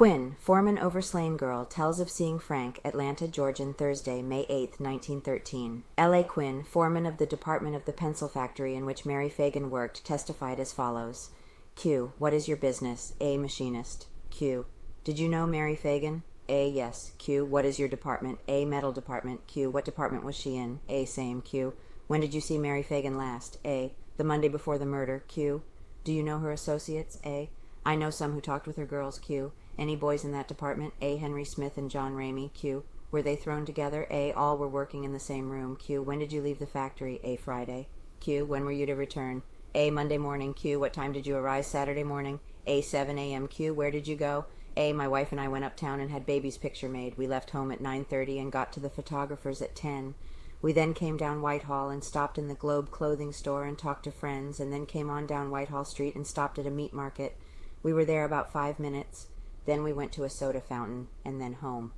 Quinn, foreman over slain girl, tells of seeing Frank, Atlanta, Georgian, Thursday, May 8, 1913. L.A. Quinn, foreman of the department of the pencil factory in which Mary Phagan worked, testified as follows. Q. What is your business? A. Machinist. Q. Did you know Mary Phagan? A. Yes. Q. What is your department? A. Metal department. Q. What department was she in? A. Same. Q. When did you see Mary Phagan last? A. The Monday before the murder. Q. Do you know her associates? A. I know some who talked with her girls. Q. Any boys in that department? A. Henry Smith and John Ramey. Q. Were they thrown together? A. All were working in the same room. Q. When did you leave the factory? A. Friday. Q. When were you to return? A. Monday morning. Q. What time did you arrive Saturday morning? A. 7 a.m. Q. Where did you go? A. My wife and I went uptown and had baby's picture made. We left home at 9:30 and got to the photographer's at 10. We then came down Whitehall and stopped in the Globe clothing store and talked to friends, and then came on down Whitehall Street and stopped at a meat market. We were there about 5 minutes. Then we went to a soda fountain, and then home.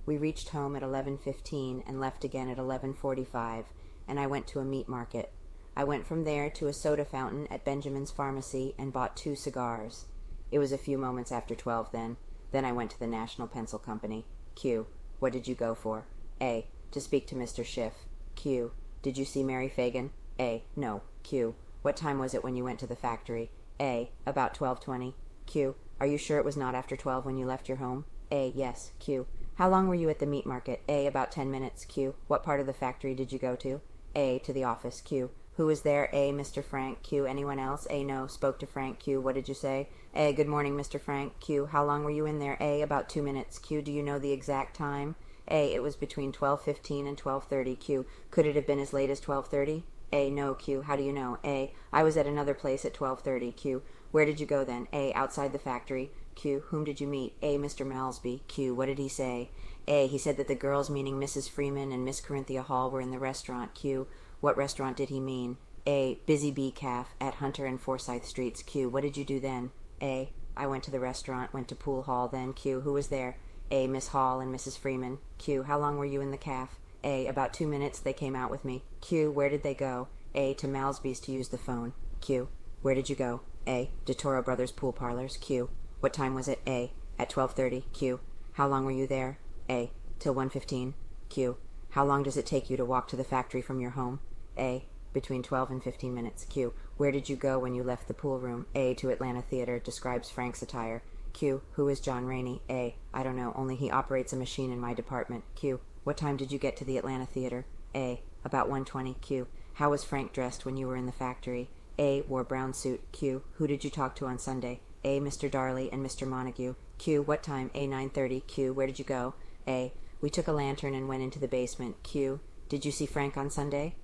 We reached home at 11:15 and left again at 11:45, and I went to a meat market. I went from there to a soda fountain at Benjamin's Pharmacy and bought 2 cigars. It was a few moments after 12 then. Then I went to the National Pencil Company. Q. What did you go for? A. To speak to Mr. Schiff. Q. Did you see Mary Phagan? A. No. Q. What time was it when you went to the factory? A. About 12:20. Q. Are you sure it was not after 12 when you left your home? A. Yes. Q. How long were you at the meat market? A. About 10 minutes. Q. What part of the factory did you go to? A. To the office. Q. Who was there? A. Mr. Frank. Q. Anyone else? A. No. Spoke to Frank. Q. What did you say? A. Good morning, Mr. Frank. Q. How long were you in there? A. About 2 minutes. Q. Do you know the exact time? A. It was between 12:15 and 12:30. Q. Could it have been as late as 12:30? A. No. Q. How do you know? A. I was at another place at 12:30. Q. Where did you go then? A. Outside the factory. Q. Whom did you meet? A. Mr. Malsby. Q. What did he say? A. He said that the girls, meaning Mrs. Freeman and Miss Corinthia Hall, were in the restaurant. Q. What restaurant did he mean? A. Busy Bee Calf at Hunter and Forsyth Streets. Q. What did you do then? A. I went to the restaurant, went to Pool Hall then. Q. Who was there? A. Miss Hall and Mrs. Freeman. Q. How long were you in the calf? A. About 2 minutes. They came out with me. Q. Where did they go? A. To Malsby's to use the phone. Q. Where did you go? A. To Toro Brothers Pool Parlors. Q. What time was it? A. At 12:30. Q. How long were you there? A. Till 1:15. Q. How long does it take you to walk to the factory from your home? A. Between 12 and 15 minutes. Q. Where did you go when you left the pool room? A. To Atlanta Theater. Describes Frank's attire. Q. Who is John Rainey? A. I don't know, only he operates a machine in my department. Q. What time did you get to the Atlanta Theater? A. About 1:20. Q. How was Frank dressed when you were in the factory? A. Wore brown suit. Q. Who did you talk to on Sunday? A. Mr. Darley and Mr. Montague. Q. What time? A. 9:30. Q. Where did you go? A. We took a lantern and went into the basement. Q. Did you see Frank on Sunday?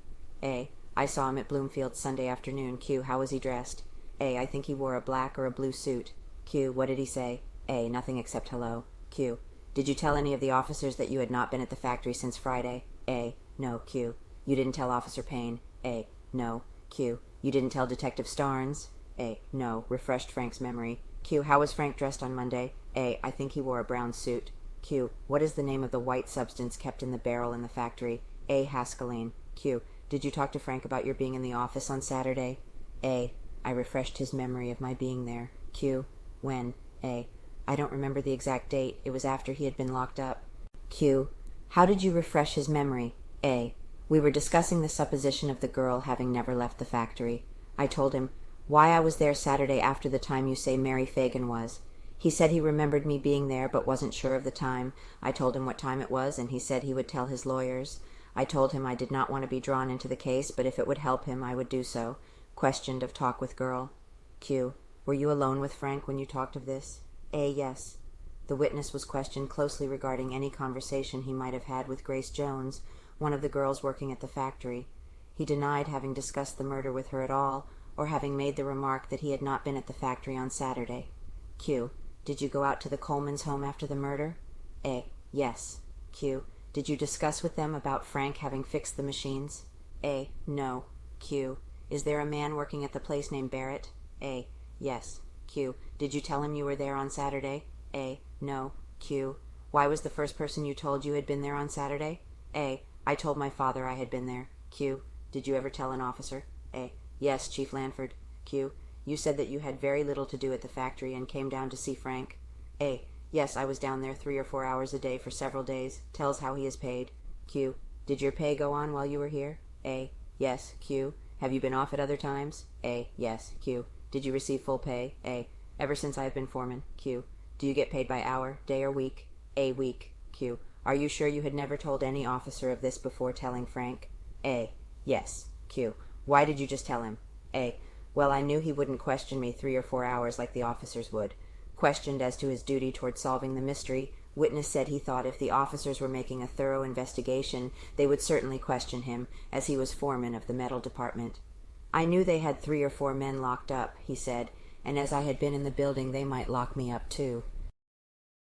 A. I saw him at Bloomfield Sunday afternoon. Q. How was he dressed? A. I think he wore a black or a blue suit. Q. What did he say? A. Nothing except hello. Q. Did you tell any of the officers that you had not been at the factory since Friday? A. No. Q. You didn't tell Officer Payne? A. No. Q. You didn't tell Detective Starnes? A. No. Refreshed Frank's memory. Q. How was Frank dressed on Monday? A. I think he wore a brown suit. Q. What is the name of the white substance kept in the barrel in the factory? A. Hascaline. Q. Did you talk to Frank about your being in the office on Saturday? A. I refreshed his memory of my being there. Q. When? A. I don't remember the exact date. It was after he had been locked up. Q. How did you refresh his memory? A. We were discussing the supposition of the girl having never left the factory. I told him why I was there Saturday after the time you say Mary Phagan was. He said he remembered me being there but wasn't sure of the time. I told him what time it was, and he said he would tell his lawyers. I told him I did not want to be drawn into the case, but if it would help him, I would do so. Questioned of talk with girl. Q. Were you alone with Frank when you talked of this? A. Yes. The witness was questioned closely regarding any conversation he might have had with Grace Jones, one of the girls working at the factory. He denied having discussed the murder with her at all, or having made the remark that he had not been at the factory on Saturday. Q. Did you go out to the Coleman's home after the murder? A. Yes. Q. Did you discuss with them about Frank having fixed the machines? A. No. Q. Is there a man working at the place named Barrett? A. Yes. Q. Did you tell him you were there on Saturday? A. No. Q. Why was the first person you told you had been there on Saturday? A. I told my father I had been there. Q. Did you ever tell an officer? A. Yes, Chief Lanford. Q. You said that you had very little to do at the factory and came down to see Frank. A. Yes, I was down there 3 or 4 hours a day for several days. Tells how he is paid. Q. Did your pay go on while you were here? A. Yes. Q. Have you been off at other times? A. Yes. Q. Did you receive full pay? A. Ever since I have been foreman. Q. Do you get paid by hour, day, or week? A. Week. Q. Are you sure you had never told any officer of this before telling Frank? A. Yes. Q. Why did you just tell him? A. Well, I knew he wouldn't question me 3 or 4 hours like the officers would. Questioned as to his duty toward solving the mystery, witness said he thought if the officers were making a thorough investigation, they would certainly question him, as he was foreman of the metal department. I knew they had 3 or 4 men locked up, he said, and as I had been in the building, they might lock me up too.